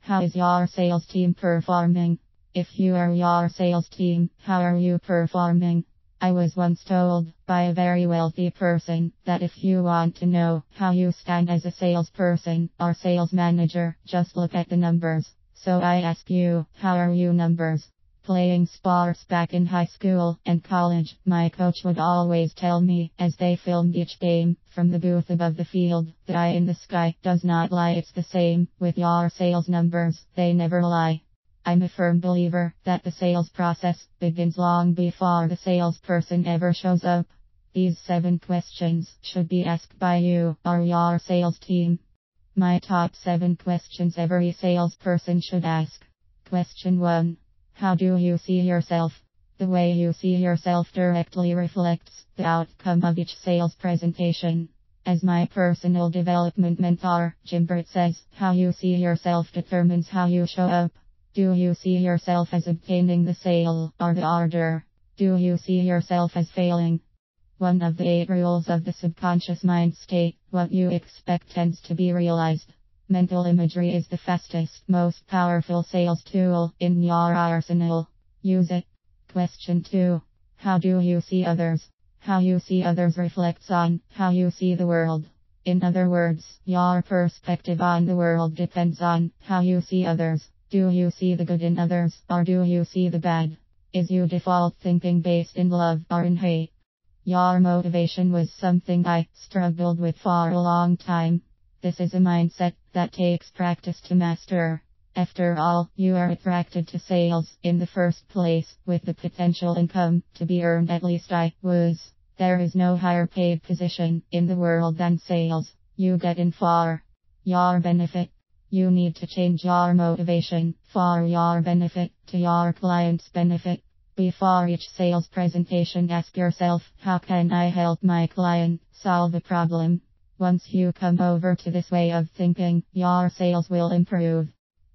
How is your sales team performing? If you are your sales team, how are you performing? I was once told by a very wealthy person that if you want to know how you stand as a salesperson or sales manager, just look at the numbers. So I ask you, how are you numbers? Playing sports back in high school and college, my coach would always tell me, as they filmed each game from the booth above the field, the eye in the sky does not lie. It's the same with your sales numbers, they never lie. I'm a firm believer that the sales process begins long before the salesperson ever shows up. These 7 questions should be asked by you or your sales team. My top 7 questions every salesperson should ask. Question 1. How do you see yourself? The way you see yourself directly reflects the outcome of each sales presentation. As my personal development mentor, Jim Britt, says, how you see yourself determines how you show up. Do you see yourself as obtaining the sale or the order? Do you see yourself as failing? One of the 8 rules of the subconscious mind state, what you expect tends to be realized. Mental imagery is the fastest, most powerful sales tool in your arsenal. Use it. Question 2. How do you see others? How you see others reflects on how you see the world. In other words, your perspective on the world depends on how you see others. Do you see the good in others, or do you see the bad? Is your default thinking based in love or in hate? Your motivation was something I struggled with for a long time. This is a mindset that takes practice to master. After all, you are attracted to sales in the first place with the potential income to be earned, at least I was. There is no higher paid position in the world than sales. You get in for your benefit. You need to change your motivation for your benefit to your client's benefit. Before each sales presentation, ask yourself, how can I help my client solve a problem? Once you come over to this way of thinking, your sales will improve.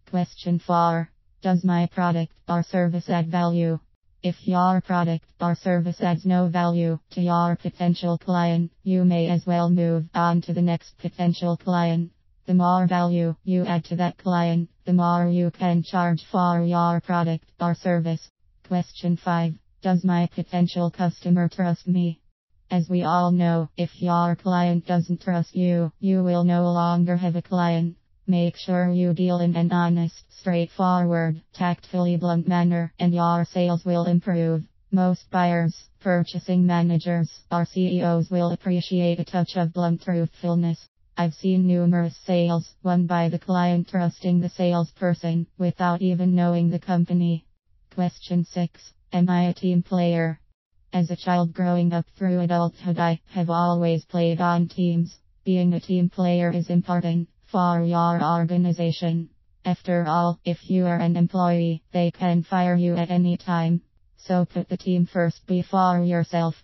Question 4. Does my product or service add value? If your product or service adds no value to your potential client, you may as well move on to the next potential client. The more value you add to that client, the more you can charge for your product or service. Question 5. Does my potential customer trust me? As we all know, if your client doesn't trust you, you will no longer have a client. Make sure you deal in an honest, straightforward, tactfully blunt manner, and your sales will improve. Most buyers, purchasing managers, or CEOs will appreciate a touch of blunt truthfulness. I've seen numerous sales won by the client trusting the salesperson without even knowing the company. Question 6. Am I a team player? As a child growing up through adulthood, I have always played on teams. Being a team player is important for your organization. After all, if you are an employee, they can fire you at any time. So put the team first before yourself.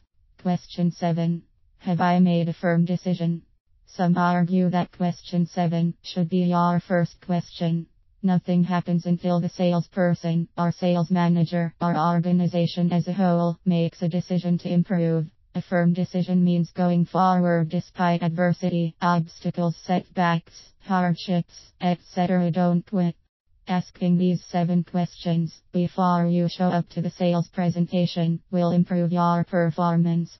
Question 7. Have I made a firm decision? Some argue that question 7 should be your first question. Nothing happens until the salesperson or sales manager or organization as a whole makes a decision to improve. A firm decision means going forward despite adversity, obstacles, setbacks, hardships, etc. Don't quit. Asking these 7 questions before you show up to the sales presentation will improve your performance.